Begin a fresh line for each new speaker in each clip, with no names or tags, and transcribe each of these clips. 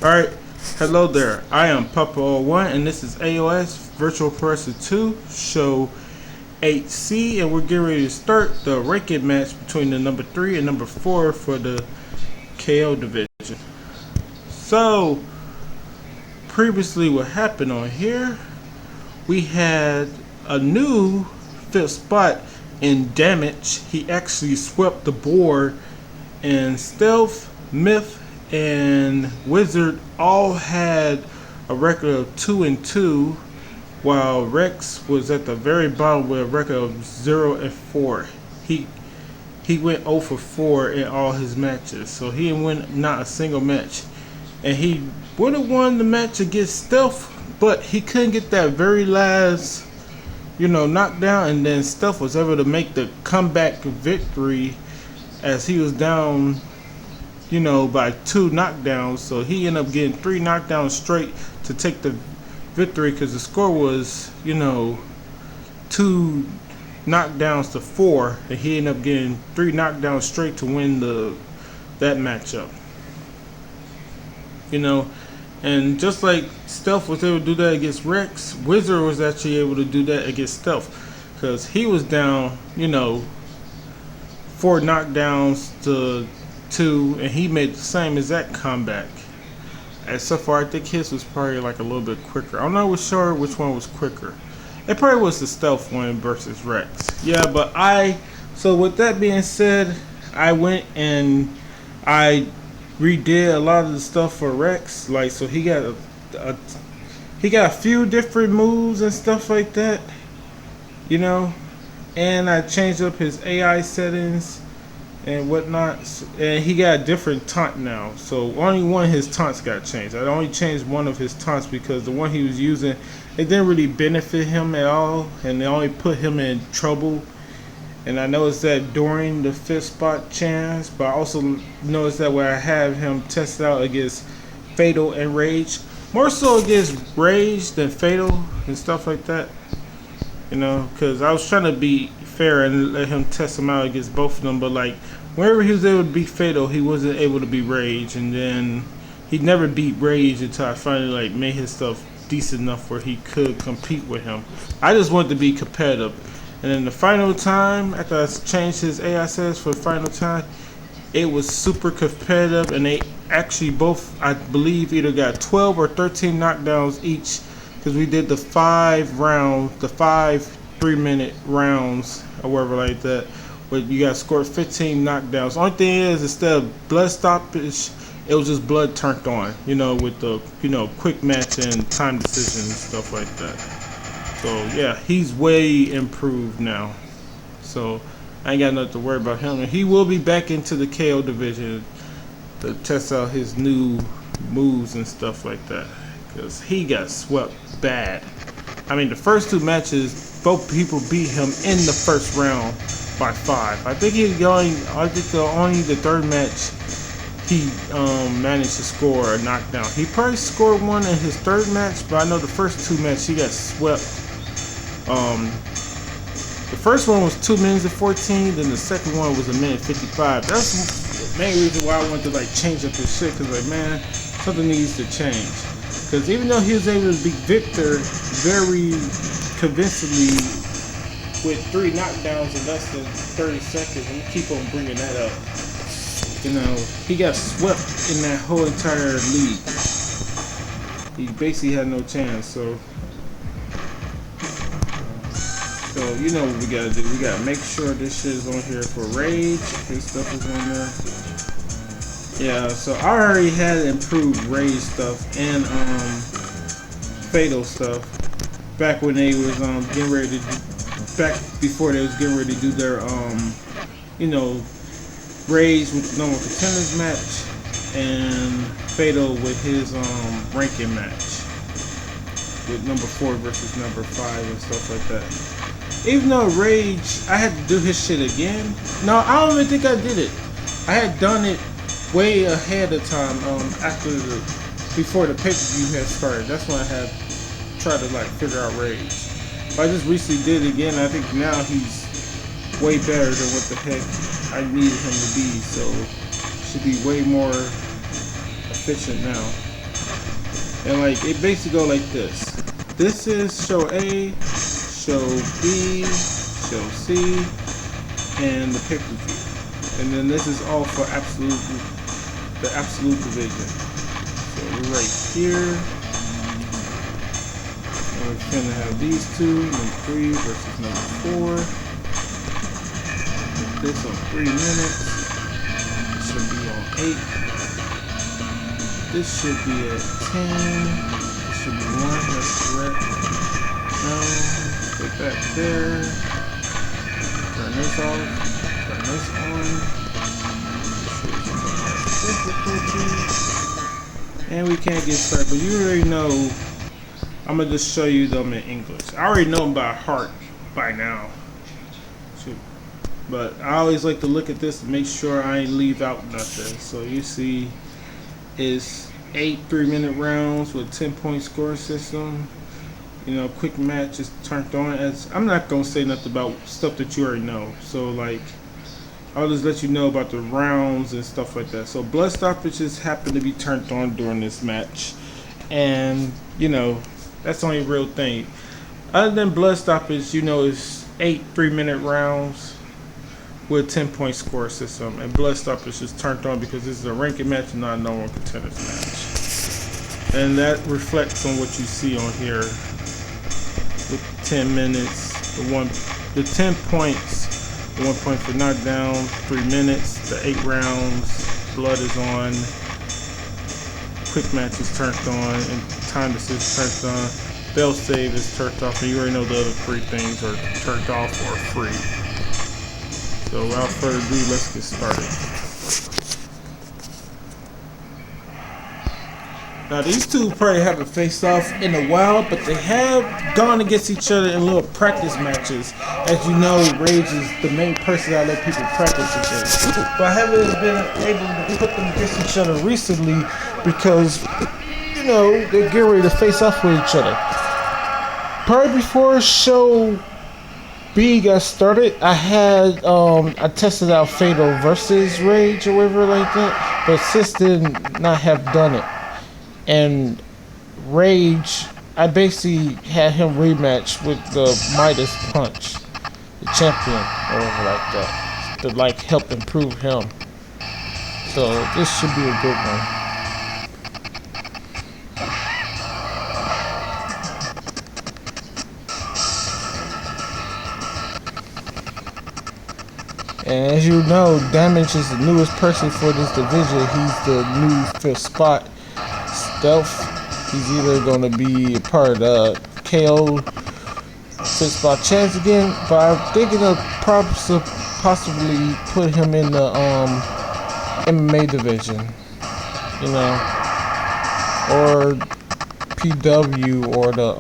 Alright, hello there. I am Papa01 and this is AOS Virtual Person 2 Show 8C, and we're getting ready to start the ranking match between the number 3 and number 4 for the KO division. So, previously what happened on here, we had a new 5th spot in damage. He actually swept the board, and Stealth, Myth, and Wizard all had a record of 2-2, while Rex was at the very bottom with a record of 0-4. He went 0 for 4 in all his matches, so he didn't win not a single match. And he would have won the match against Stealth, but he couldn't get that very last, knockdown, and then Stealth was able to make the comeback victory as he was down, by 2 knockdowns. So he ended up getting 3 knockdowns straight to take the victory, because the score was, 2 knockdowns to 4, and he ended up getting 3 knockdowns straight to win that matchup. And just like Stealth was able to do that against Rex, Wizard was actually able to do that against Stealth, because he was down, 4 knockdowns to 2, and he made the same exact comeback. And so far, I think his was probably like a little bit quicker. I'm not sure which one was quicker. It probably was the Stealth one versus Rex. Yeah, but so with that being said, I went and I redid a lot of the stuff for Rex. Like, so he got a few different moves and stuff like that, and I changed up his AI settings and whatnot, and he got a different taunt now. So only one of his taunts got changed. I only changed one of his taunts because the one he was using, it didn't really benefit him at all, and it only put him in trouble. And I noticed that during the 5th spot chance, but I also noticed that when I have him test out against Fatal and Rage, more so against Rage than Fatal and stuff like that, because I was trying to be fair and let him test him out against both of them. But like, whenever he was able to beat Fatal, he wasn't able to beat Rage, and then he never beat Rage until I finally made his stuff decent enough where he could compete with him. I just wanted to be competitive. And then the final time, after I changed his AI settings for the final time, it was super competitive, and they actually both, I believe, either got 12 or 13 knockdowns each, because we did the 5 3-minute rounds or whatever like that, where you got scored 15 knockdowns. Only thing is, instead of blood stoppage, it was just blood turned on, with the quick match and time decisions and stuff like that. So yeah, he's way improved now, so I ain't got nothing to worry about him. And he will be back into the KO division to test out his new moves and stuff like that, because he got swept bad. I mean, the first 2 matches, both people beat him in the first round by 5. I think the 3rd match he managed to score a knockdown. He probably scored one in his 3rd match, but I know the first 2 matches he got swept. The first one was 2 minutes and 14, then the second one was 1:55. That's the main reason why I wanted to change up his shit, because man, something needs to change. Because even though he was able to beat Victor very convincingly with 3 knockdowns in less than 30 seconds, I'm gonna keep on bringing that up. He got swept in that whole entire league. He basically had no chance. So what we gotta do. We gotta make sure this shit is on here for Rage. His stuff is on there. Yeah, so I already had improved Rage stuff and Fatal stuff back when they was getting ready to back before they was getting ready to do their Rage with the normal contenders match and Fatal with his ranking match with number 4 versus number 5 and stuff like that. Even though Rage, I had to do his shit again. No, I don't even think I did it. I had done it way ahead of time, before the pay-per-view had started. That's when I had tried to figure out Rage. But I just recently did it again. I think now he's way better than what the heck I needed him to be, so should be way more efficient now. And like it basically go like this. This is show A, show B, show C, and the pay-per-view. And then this is all for the absolute division. So we're right here. And we're gonna have these two, number 3 versus number 4. Put this on 3 minutes. It should be on 8. This should be at 10. This should be 1, that's correct. Now, put that there. Turn this off. Turn this on. And we can't get started, but you already know. I'm gonna just show you them in English. I already know them by heart by now. Shoot. But I always like to look at this and make sure I ain't leave out nothing. So you see, it's 8 3-minute rounds with 10-point score system. You know, quick match is turned on. As I'm not gonna say nothing about stuff that you already know. So like, I'll just let you know about the rounds and stuff like that. So blood stoppages happen to be turned on during this match, and you know that's the only real thing. Other than blood stoppage, you know, it's 8 3-minute rounds with 10-point score system, and blood stoppage is turned on because this is a ranking match and not a normal contenders match. And that reflects on what you see on here with 10 minutes, the 10 points. 1 point for knockdown, 3 minutes, the 8 rounds, blood is on, quick match is turned on, and time decision turned on, fail save is turned off, and you already know the other 3 things are turned off or free. So without further ado, let's get started. Now these two probably haven't faced off in a while, but they have gone against each other in little practice matches. As you know, Rage is the main person I let people practice against. But I haven't been able to put them against each other recently because, you know, they're getting ready to face off with each other. Probably before show B got started, I tested out Fatal versus Rage or whatever like that, but Sis did not have done it. And Rage, I basically had him rematch with the Midas Punch, the champion, or whatever like that, to like help improve him. So this should be a good one. And as you know, Damage is the newest person for this division. He's the new 5th spot. Stealth, he's either going to be a part of the KO 5th spot chance again, but I'm thinking of possibly put him in the MMA division, you know, or PW, or the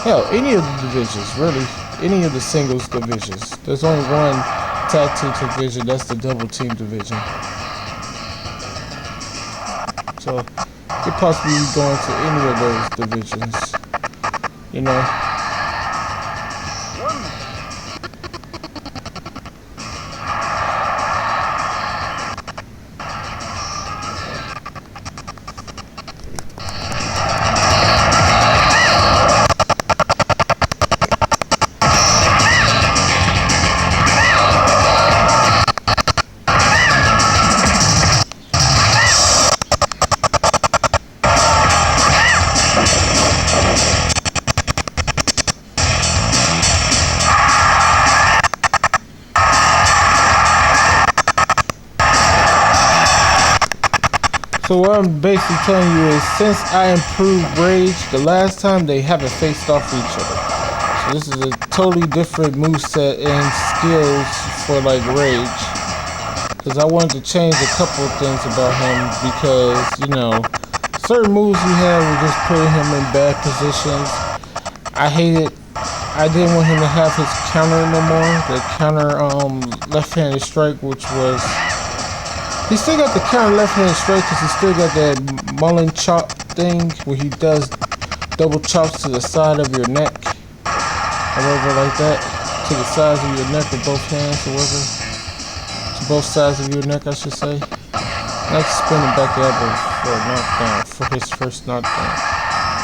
hell, any of the divisions, really, any of the singles divisions. There's only one tag team division, that's the double team division. So, could possibly go into any of those divisions, you know. So what I'm basically telling you is, since I improved Rage, the last time they haven't faced off each other. So this is a totally different moveset and skills for like Rage. Because I wanted to change a couple of things about him, because, you know, certain moves he had were just putting him in bad positions. I didn't want him to have his counter no more. The counter left-handed strike, which was... He still got the counter left-handed strike because he still got that Mullen chop thing where he does double chops to the side of your neck. Or whatever like that. To the sides of your neck with both hands or whatever. To both sides of your neck, I should say. Like spinning back elbows. for a knockdown, for his first knockdown.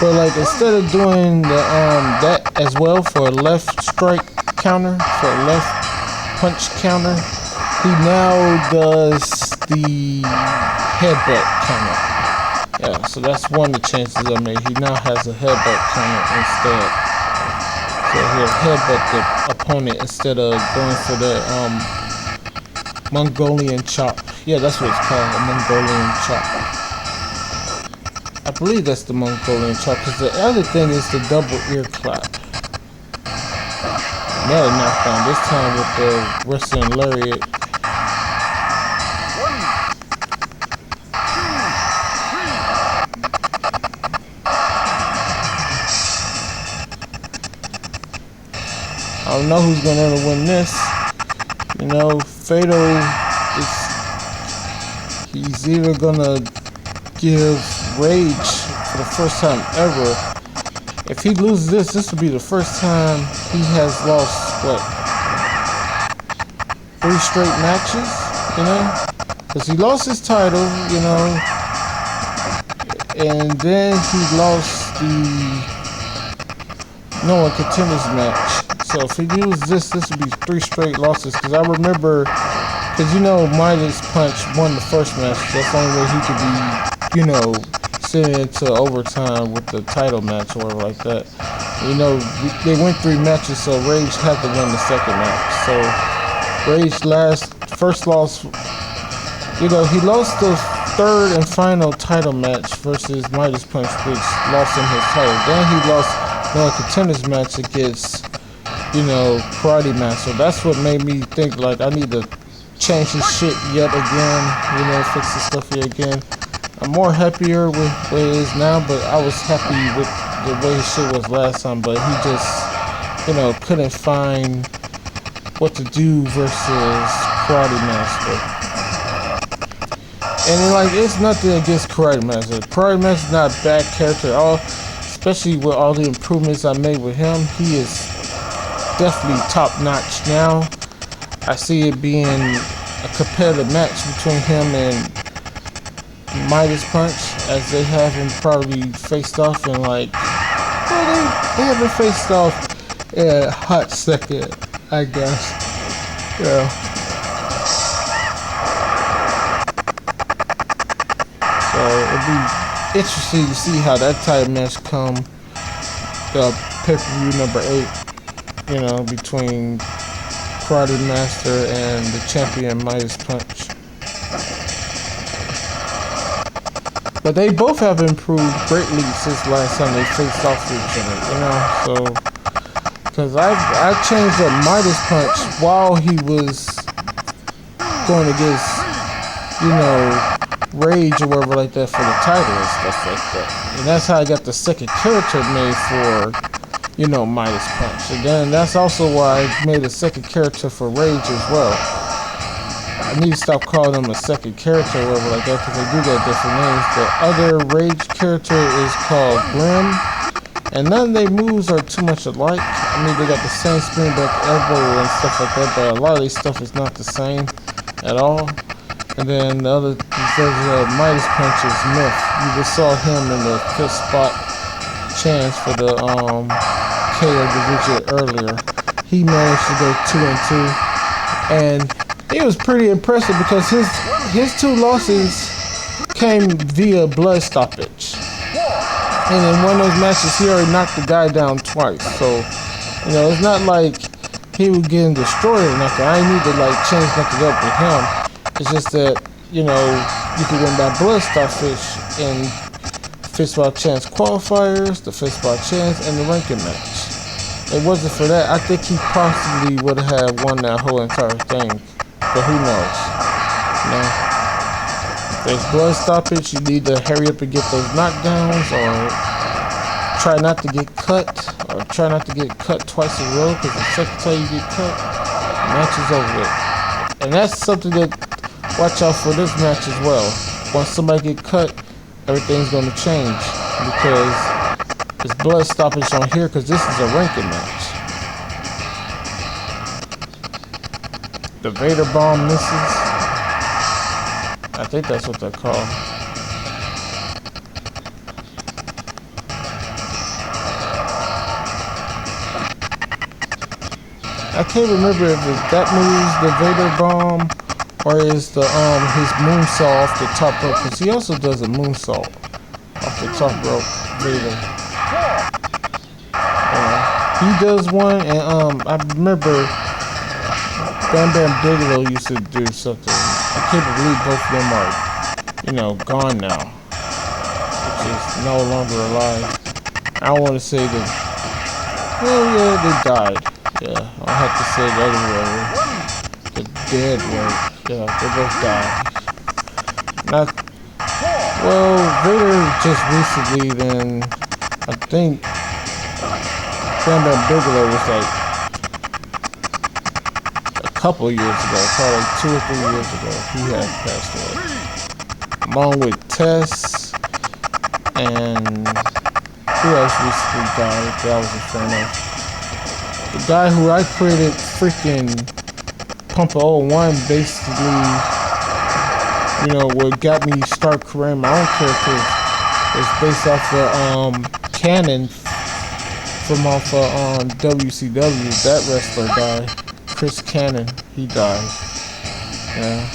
But like instead of doing the that as well for a left strike counter, for a left punch counter, he now does the headbutt counter. Yeah, so that's one of the changes I made. He now has a headbutt counter instead. So he'll headbutt the opponent instead of going for the Mongolian chop. Yeah, that's what it's called, a Mongolian chop. I believe that's the Mongolian chop, because the other thing is the double ear clap. Another knockdown, this time with the wrestling lariat. I don't know who's gonna win this. You know, Fatal he's either gonna give Rage for the first time ever. If he loses this will be the first time he has lost, what, 3 straight matches, you know? Because he lost his title, you know, and then he lost the No One Contenders match. So if he loses this will be 3 straight losses. Because I remember, because you know Midas Punch won the first match. That's the only way he could be, you know, sent into overtime with the title match or whatever like that. You know, they went 3 matches, so Rage had to win the second match. So Rage first loss, you know, he lost the 3rd and final title match versus Midas Punch, which lost him his title. Then he lost No One Contenders match against, you know, Karate Master. That's what made me think like I need to change his shit yet again, you know, fix the stuff here again. I'm more happier with what it is now, but I was happy with the way his shit was last time, but he just, you know, couldn't find what to do versus Karate Master. And then, like, it's nothing against Karate Master. Karate Master's not a bad character at all, especially with all the improvements I made with him. He is definitely top notch now. I see it being a competitive match between him and Midas Punch, as they haven't probably faced off in like, well, they haven't faced off in a hot second, I guess. Yeah. So it'll be interesting to see how that title match come. The pay-per-view number 8, you know, between Karate Master and the champion Midas Punch. But they both have improved greatly since last time they faced off with each other, you know. So, because I changed up Midas Punch while he was going against, you know, Rage or whatever like that for the title and stuff like that. And that's how I got the second character made for, you know, Midas Punch. And then that's also why I made a second character for Rage as well. I need to stop calling them a second character or whatever like that, because they do got different names. The other Rage character is called Grim, and none of their moves are too much alike. I mean, they got the same spin back elbow and stuff like that, but a lot of their stuff is not the same at all. And then the other, Midas Punch is Myth. You just saw him in the 5th spot chance for the KO division earlier. He managed to go 2-2, and it was pretty impressive because his 2 losses came via blood stoppage. And in one of those matches, he already knocked the guy down twice. So, you know, it's not like he was getting destroyed or nothing. I need to like change nothing up with him. It's just that, you know, you can win by blood stoppage in 5th spot chance qualifiers, the 5th spot chance, and the ranking match. If it wasn't for that, I think he possibly would have won that whole entire thing. But who knows? You know, if there's blood stoppage, you need to hurry up and get those knockdowns, or try not to get cut, or try not to get cut twice in a row, because the second time you get cut, the match is over with. And that's something that watch out for this match as well. Once somebody get cut, everything's going to change, because there's blood stoppage on here, because this is a ranking match. The Vader Bomb misses. I think that's what they're called. I can't remember if it's that moves the Vader bomb or is the his moonsault off the top rope, because he also does a moonsault off the top rope, Vader. He does one, and I remember Bam Bam Bigelow used to do something. I can't believe both of them are, you know, gone now, which is no longer alive. I don't want to say that. Well, yeah, they died. Yeah, I'll have to say the other way. The dead way. Yeah, they both died. Not. Well, Vader just recently. Then I think Bam Bam Bigelow was like a couple years ago, probably like 2 or 3 years ago. He had passed away, along with Tess and who else recently died that I was a fan of. The guy who I created freaking Pump 01 basically, you know, what got me start creating my own characters was based off the Cannon from off of WCW. That wrestler died. Chris Cannon, he died. Yeah.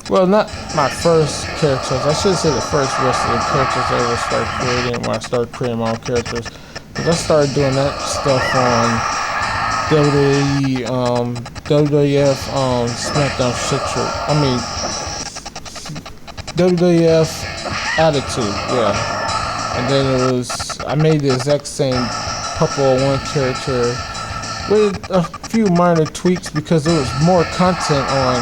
Well, not my first characters. I should say the first wrestling characters I ever started creating when I started creating my own characters. Because I started doing that stuff on WWE, WWF, SmackDown Shit. I mean, WWF Attitude, yeah. And then I made the exact same Purple 01 character with a few minor tweaks because there was more content on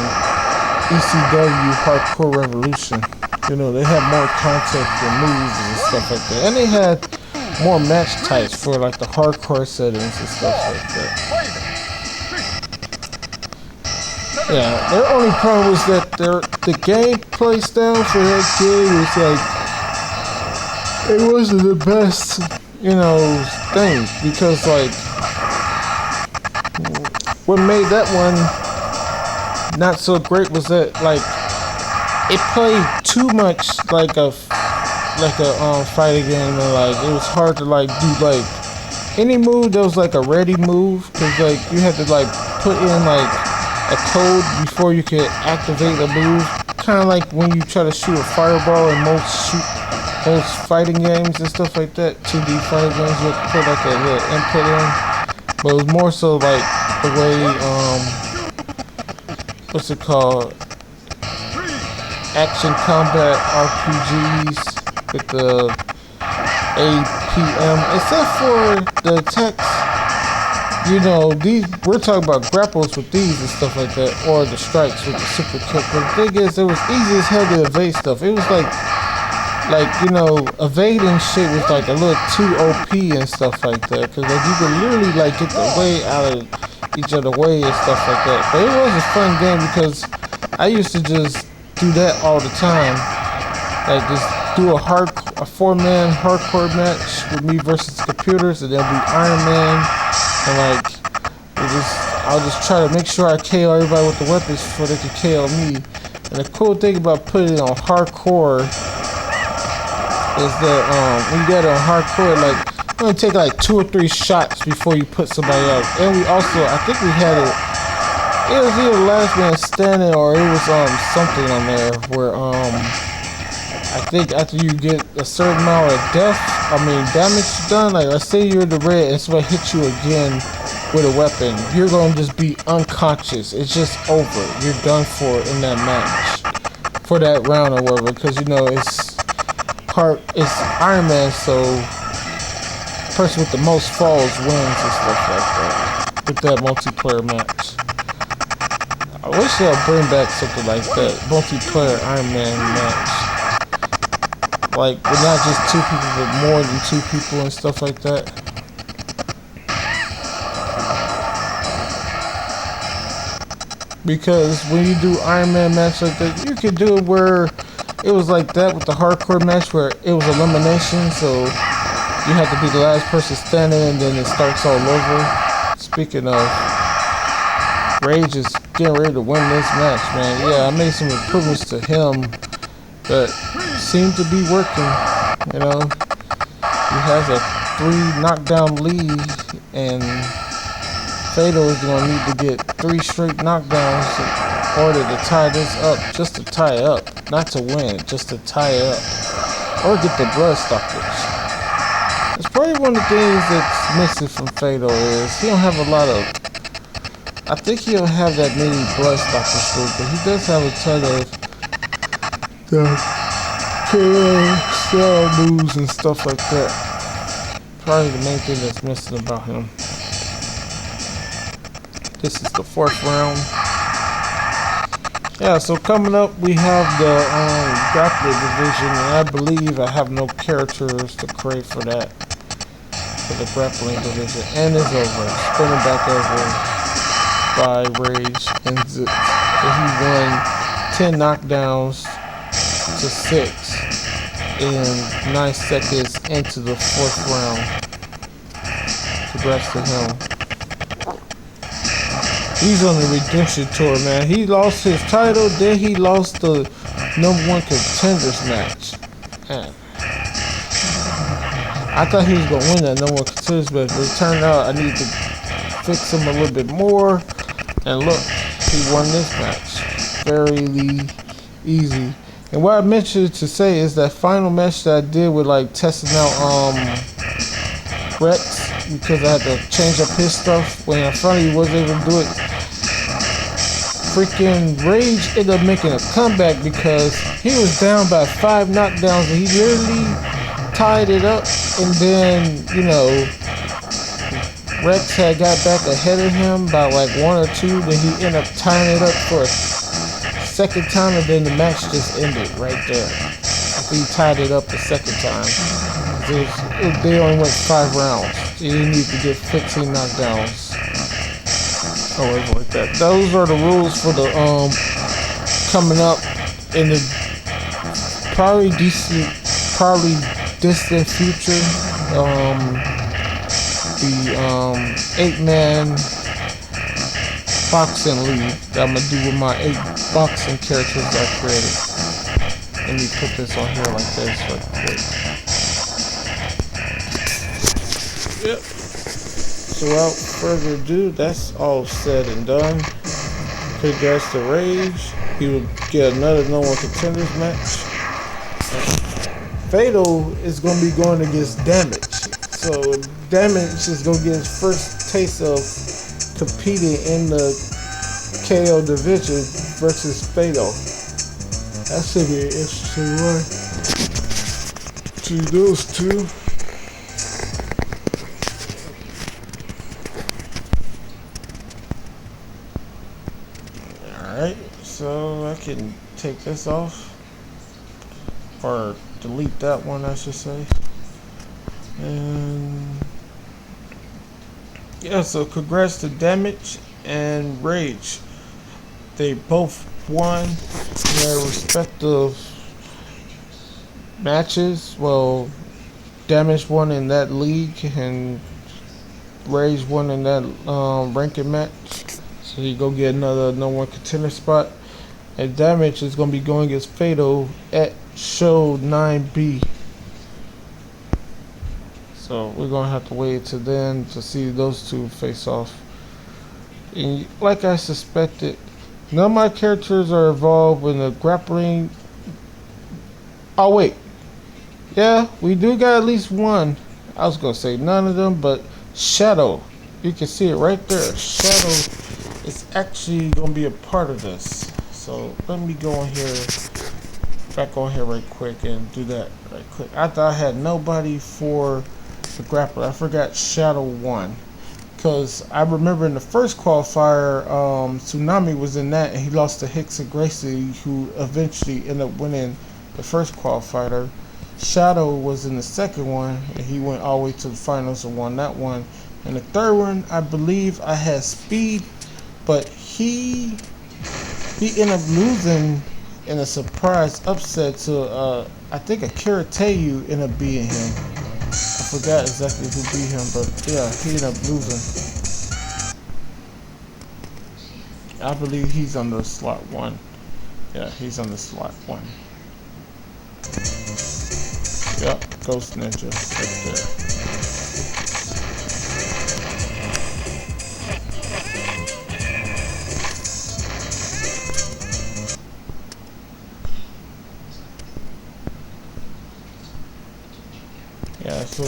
ECW Hardcore Revolution. You know, they had more content for moves and stuff like that. And they had more match types for like the hardcore settings and stuff like that. Yeah, their only problem was that the gameplay style for that game was like, it wasn't the best, you know, thing. Because like, what made that one not so great was that like it played too much like a fighting game, and like it was hard to like do like any move that was like a ready move, because like you had to like put in like a code before you could activate a move, kind of like when you try to shoot a fireball in most fighting games and stuff like that. 2D fighting games, you have to put like a little input in, but it was more so like the way what's it called, action combat RPGs with the APM, except for the attacks. You know, these, we're talking about grapples with these and stuff like that, or the strikes with the super kick. But the thing is, it was easy as hell to evade stuff. It was like you know, evading shit was like a little too OP and stuff like that, because like you could literally like get the way out of each other way and stuff like that. But it was a fun game because I used to just do that all the time, like just do a 4-man hardcore match with me versus computers, and then be Iron Man, and like I'll just try to make sure I KO everybody with the weapons before they can KO me. And the cool thing about putting it on hardcore is that when you get it on hardcore, like you only take like 2 or 3 shots before you put somebody out. And we also, I think we had it was either Last Man Standing or it was something on there where I think after you get a certain amount of damage done, like let's say you're the red and somebody hits you again with a weapon, you're gonna just be unconscious. It's just over. You're done for in that match, for that round or whatever, because you know it's Iron Man, so the person with the most falls wins and stuff like that with that multiplayer match. I wish they'll bring back something like that, multiplayer Iron Man match. Like, but not just 2 people, but more than 2 people and stuff like that. Because when you do Iron Man match like that, you can do it where it was like that with the hardcore match where it was elimination, so you have to be the last person standing and then it starts all over. Speaking of, Rage is getting ready to win this match, man. Yeah, I made some improvements to him that seem to be working, you know. He has a
3 knockdown lead, and Fado is going to need to get 3 straight knockdowns in order to tie this up, just to tie it up, not to win, just to tie it up, or get the blood stoppage. It's probably one of the things that's missing from Fado is he don't have a lot of, I think he don't have that many blood stoppage too, but he does have a ton of the KO style moves and stuff like that. Probably the main thing that's missing about him. This is the 4th round. Yeah, so coming up we have the grappler division, and I believe I have no characters to create for that, for the grappling division, and it's over. Spinning back over by Rage and Zip. So he won 10 knockdowns to 6 in 9 seconds into the 4th round. Congrats to him. He's on the redemption tour, man. He lost his title, then he lost the #1 contenders match. Man. I thought he was going to win that #1 contenders match, but it turned out I need to fix him a little bit more. And look, he won this match. Fairly easy. And what I mentioned to say is that final match that I did with like testing out Rex, because I had to change up his stuff when I finally was able to do it. Freaking Rage ended up making a comeback because he was down by 5 knockdowns and he literally tied it up, and then, you know, Rex had got back ahead of him by like 1 or 2, then he ended up tying it up for a second time, and then the match just ended right there after he tied it up the second time. They only went 5 rounds. You didn't need to get 15 knockdowns or whatever like that. Those are the rules for the coming up in the probably distant future. The 8-man boxing league that I'm gonna do with my 8 boxing characters that I created. Let me put this on here like this right quick. Yep. So without further ado, that's all said and done. Congrats to Rage. He will get another #1 contenders match. Fado is going to be going against Damage. So Damage is going to get his first taste of competing in the KO division versus Fado. That should be an interesting one. To those two. Alright, so I can take this off, or delete that one I should say. And yeah, so congrats to Damage and Rage. They both won their respective matches. Well, Damage won in that league and Rage won in that ranking match. So you go get another #1 contender spot. And Damage is going to be going against Fado at Show 9B. So we're going to have to wait till then to see those two face off. And like I suspected, none of my characters are involved in the grappling. Oh wait, yeah, we do got at least one. I was gonna say none of them, but Shadow, you can see it right there. Shadow is actually gonna be a part of this. So let me go on here, back on here right quick and do that right quick. I thought I had nobody for the grappler. I forgot Shadow won. Because I remember in the first qualifier, Tsunami was in that, and he lost to Hickson Gracie, who eventually ended up winning the first qualifier. Shadow was in the second one, and he went all the way to the finals and won that one. And the third one, I believe I had Speed, but he ended up losing in a surprise upset to, I think Akira Teiyu ended up beating him. I forgot exactly who beat him, but yeah, he ended up losing. I believe he's on the slot 1. Yeah, he's on the slot 1. Yep, Ghost Ninja right there. So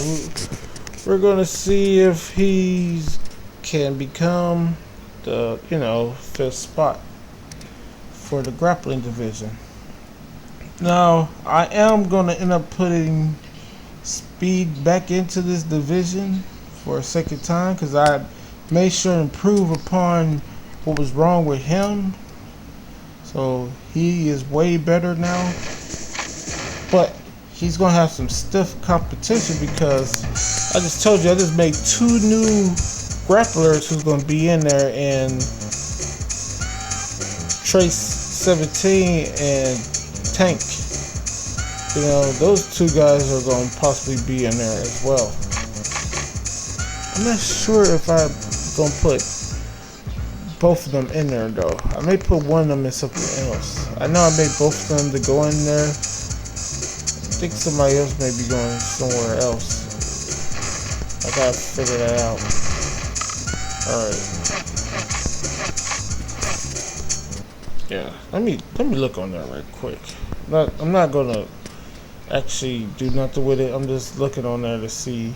we're gonna see if he can become the fifth spot for the grappling division. Now I am gonna end up putting Speed back into this division for a second time because I made sure to improve upon what was wrong with him. So he is way better now. But he's going to have some stiff competition because I just told you I just made 2 new grapplers who's going to be in there, and Trace 17 and Tank. You know, those 2 guys are going to possibly be in there as well. I'm not sure if I'm going to put both of them in there though. I may put one of them in something else. I know I made both of them to go in there. I think somebody else may be going somewhere else. I gotta figure that out. Alright. Yeah, let me look on that right quick. I'm not gonna actually do nothing with it. I'm just looking on there to see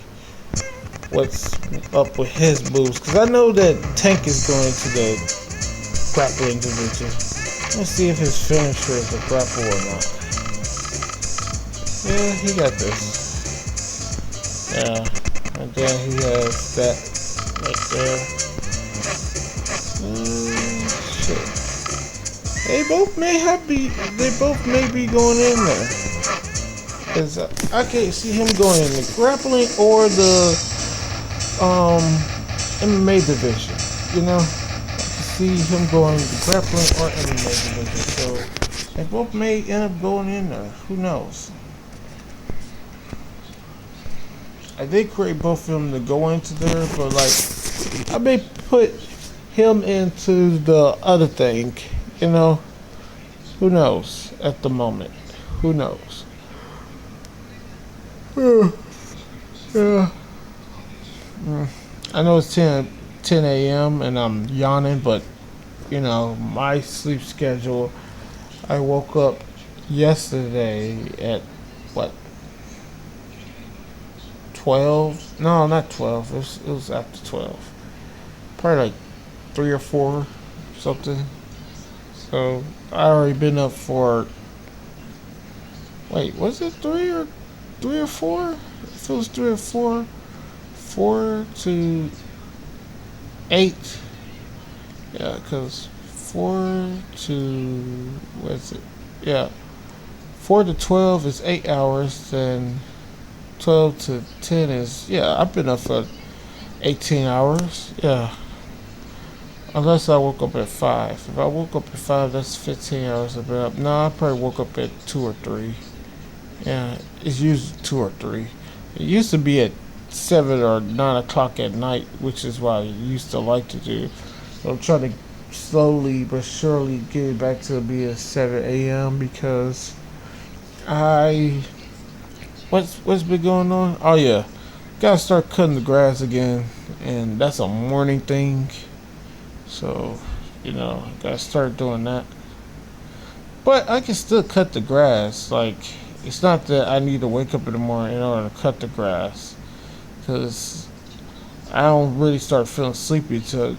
what's up with his moves, because I know that Tank is going to the grappling division. Let's see if his finisher is a grapple or not. Yeah, he got this. Yeah, and then he has that right there. Shit. They both may be going in there. Cause I can't see him going in the grappling or the MMA division. You know, I can see him going to grappling or MMA division. So they both may end up going in there. Who knows? I did create both of them to go into there, but like I may put him into the other thing. You know, who knows at the moment? Who knows? Yeah. I know it's 10 a.m. and I'm yawning, but you know, my sleep schedule, I woke up yesterday at what, 12? No, not 12. It was after 12. Probably like 3 or 4 something. So I already been up for, wait, was it 3 or 4? If it was 3 or 4, 4 to 8. Yeah, because 4 to, what is it? Yeah, 4 to 12 is 8 hours, then 12 to 10 is, yeah, I've been up for 18 hours. Yeah. Unless I woke up at 5. If I woke up at 5, that's 15 hours I've been up. No, I probably woke up at 2 or 3. Yeah, it's usually 2 or 3. It used to be at 7 or 9 o'clock at night, which is what I used to like to do. So I'm trying to slowly but surely get it back to be at 7 a.m. because what's been going on? Oh yeah, gotta start cutting the grass again, and that's a morning thing. So, you know, gotta start doing that. But I can still cut the grass. Like, it's not that I need to wake up in the morning in order to cut the grass, because I don't really start feeling sleepy till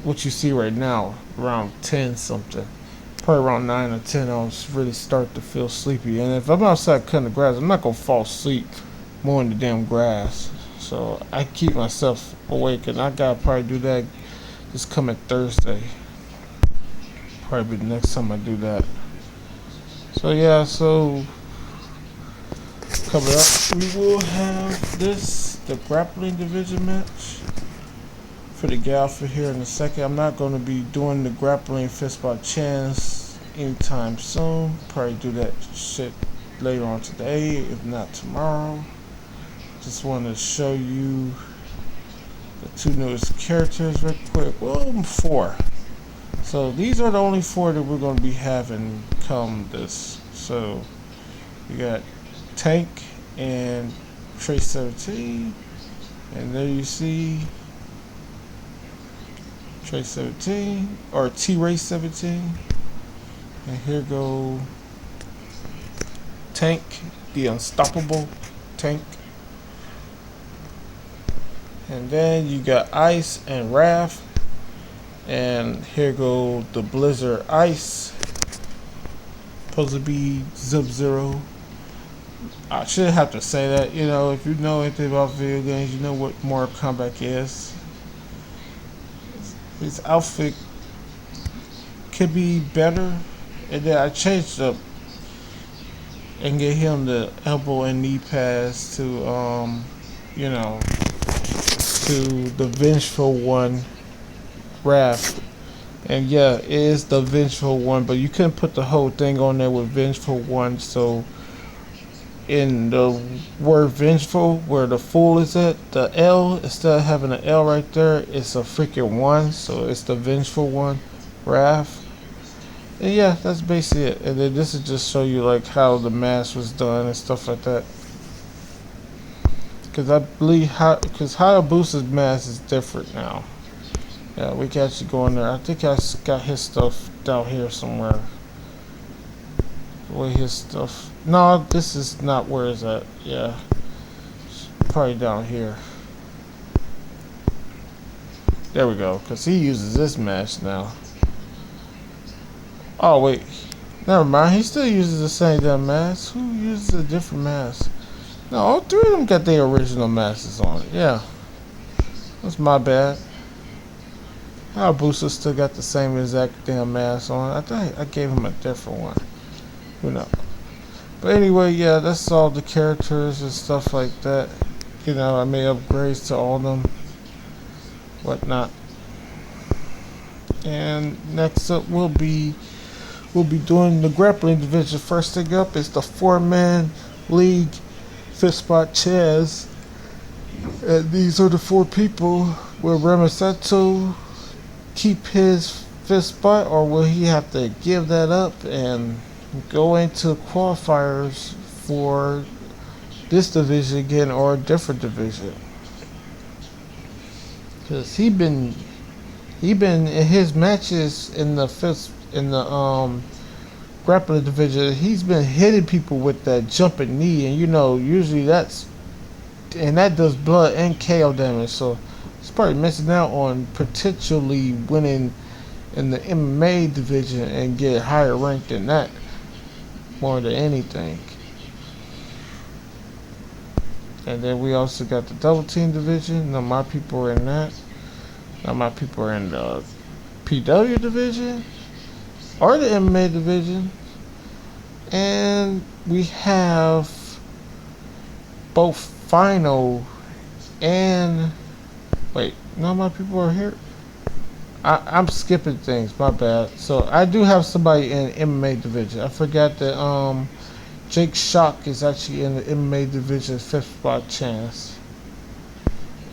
what you see right now, around 10 something. Probably around 9 or 10 I'll really start to feel sleepy. And if I'm outside cutting the grass, I'm not going to fall asleep mowing the damn grass. So I keep myself awake, and I got to probably do that this coming Thursday. Probably be the next time I do that. So yeah, so coming up, we will have the grappling division match for the gal for here in a second. I'm not going to be doing the grappling fist by chance anytime soon. Probably do that shit later on today, if not tomorrow. Just wanted to show you the 2 newest characters real quick. Well, 4. So these are the only 4 that we're going to be having come this. So you got Tank and Trace 17, and there you see Trace 17 or T-Race 17, and here go Tank, the unstoppable Tank. And then you got Ice and Wrath. And here go the Blizzard Ice. Supposed to be Sub-Zero. I should have to say that, you know, if you know anything about video games, you know what Mortal Kombat is. His outfit could be better, and then I changed up and get him the elbow and knee pads to, you know, to the Vengeful One Wrath. And yeah, it is the Vengeful One, but you couldn't put the whole thing on there with Vengeful One, so in the word vengeful, where the full is at, the L, instead of having an L right there, it's a freaking 1, so it's the Vengeful One Wrath. And yeah, that's basically it. And then this is just show you like how the mask was done and stuff like that. Because I believe because Hayabusa's mask is different now. Yeah, we can actually go in there. I think I got his stuff down here somewhere. Where his stuff. No, this is not where it's at. Yeah, it's probably down here. There we go. Because he uses this mask now. Oh wait, never mind. He still uses the same damn mask. Who uses a different mask? No, all three of them got their original masks on it. Yeah, that's my bad. Hayabusa still got the same exact damn mask on. I think I gave him a different one. Who knows? But anyway, yeah, that's all the characters and stuff like that. You know, I made upgrades to all of them, whatnot. And next up we'll be doing the grappling division. First thing up is the 4-man league fist spot chairs. And these are the 4 people. Will Ramasato keep his fist spot, or will he have to give that up and go into qualifiers for this division again, or a different division? Because he been in his matches in the grappling division, he's been hitting people with that jumping knee, and you know, usually that does blood and KO damage, so he's probably missing out on potentially winning in the MMA division and get higher rank than that, more than anything. And then we also got the double team division. Now my people are in that. Now my people are in the PW division or the MMA division. And we have both final and wait, no, my people are here. I'm skipping things, my bad. So I do have somebody in MMA division. I forgot that Jake Shock is actually in the MMA division, 5th spot chance.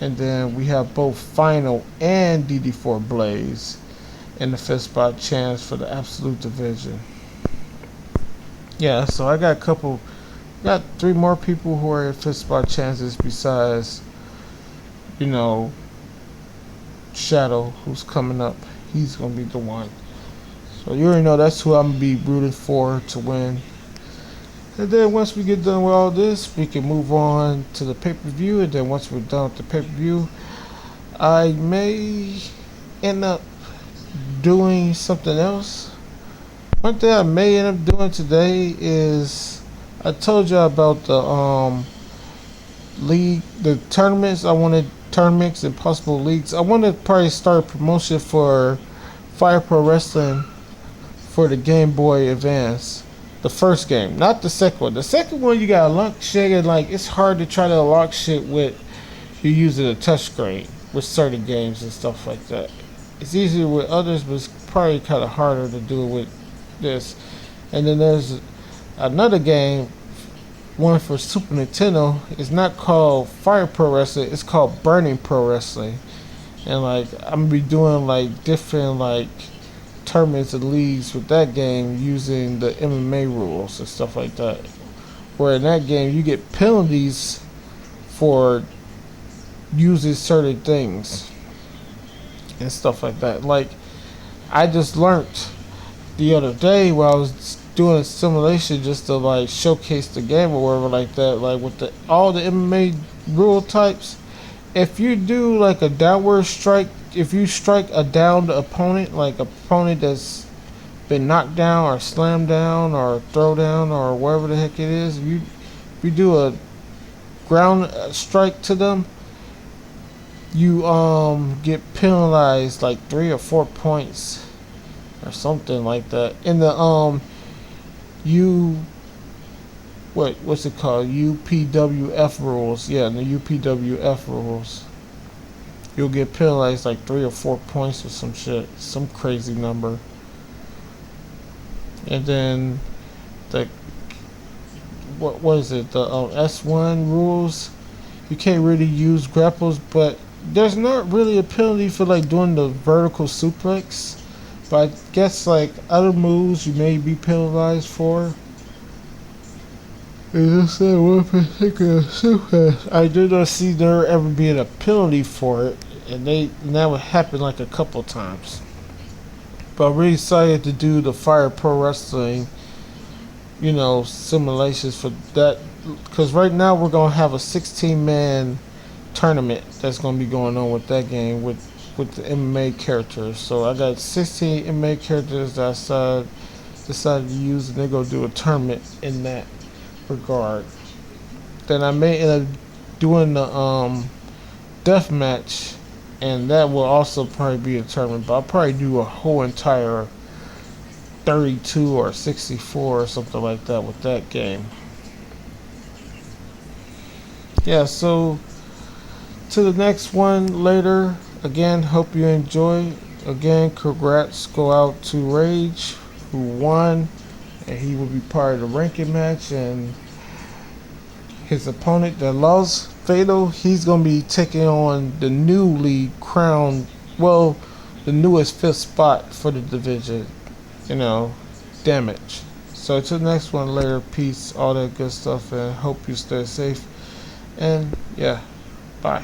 And then we have both final and DD4 Blaze in the 5th spot chance for the absolute division. Yeah, so I got got 3 more people who are in 5th spot chances besides, you know, Shadow, who's coming up. He's gonna be the one. So you already know that's who I'm gonna be rooting for to win. And then once we get done with all this, we can move on to the pay-per-view. And then once we're done with the pay-per-view, I may end up doing something else. One thing I may end up doing today is, I told you about the league, the tournaments. I wanted tournaments and possible leagues. I want to probably start a promotion for Fire Pro Wrestling for the Game Boy Advance. The first game, not the second one. The second one, you gotta unlock shit, and like it's hard to try to unlock shit with you using a touchscreen with certain games and stuff like that. It's easier with others, but it's probably kind of harder to do it with this. And then there's another game, one for Super Nintendo. It's not called Fire Pro Wrestling, it's called Burning Pro Wrestling. And like I'm gonna be doing like different like tournaments and leagues with that game using the MMA rules and stuff like that. Where in that game you get penalties for using certain things and stuff like that. Like I just learned the other day while I was doing a simulation just to like showcase the game or whatever like that, like with all the MMA rule types, if you do like a downward strike, if you strike a downed opponent, like a opponent that's been knocked down or slammed down or throw down or whatever the heck it is, if you do a ground strike to them, you get penalized like 3 or 4 points or something like that. In the what's it called? UPWF rules. Yeah, in the UPWF rules, you'll get penalized like 3 or 4 points or some shit, some crazy number. And then the what is it? The S1 rules. You can't really use grapples, but there's not really a penalty for like doing the vertical suplex. But I guess like other moves you may be penalized for. Just that one particular suplex, I did not see there ever being a penalty for it, and that would happen like a couple times. But I'm really excited to do the Fire Pro Wrestling, simulations for that, because right now we're gonna have a 16-man tournament that's gonna be going on with that game with the MMA characters. So I got 16 MMA characters that I decided to use, and they're gonna do a tournament in that regard. Then I may end up doing the death match, and that will also probably be a tournament, but I'll probably do a whole entire 32 or 64 or something like that with that game. Yeah, so to the next one later. Again, hope you enjoy. Again, congrats go out to Rage, who won, and he will be part of the ranking match. And his opponent that lost, Fatal, he's going to be taking on the newly crowned, the newest 5th spot for the division, Damage. So to the next one later, peace, all that good stuff, and hope you stay safe. And yeah, bye.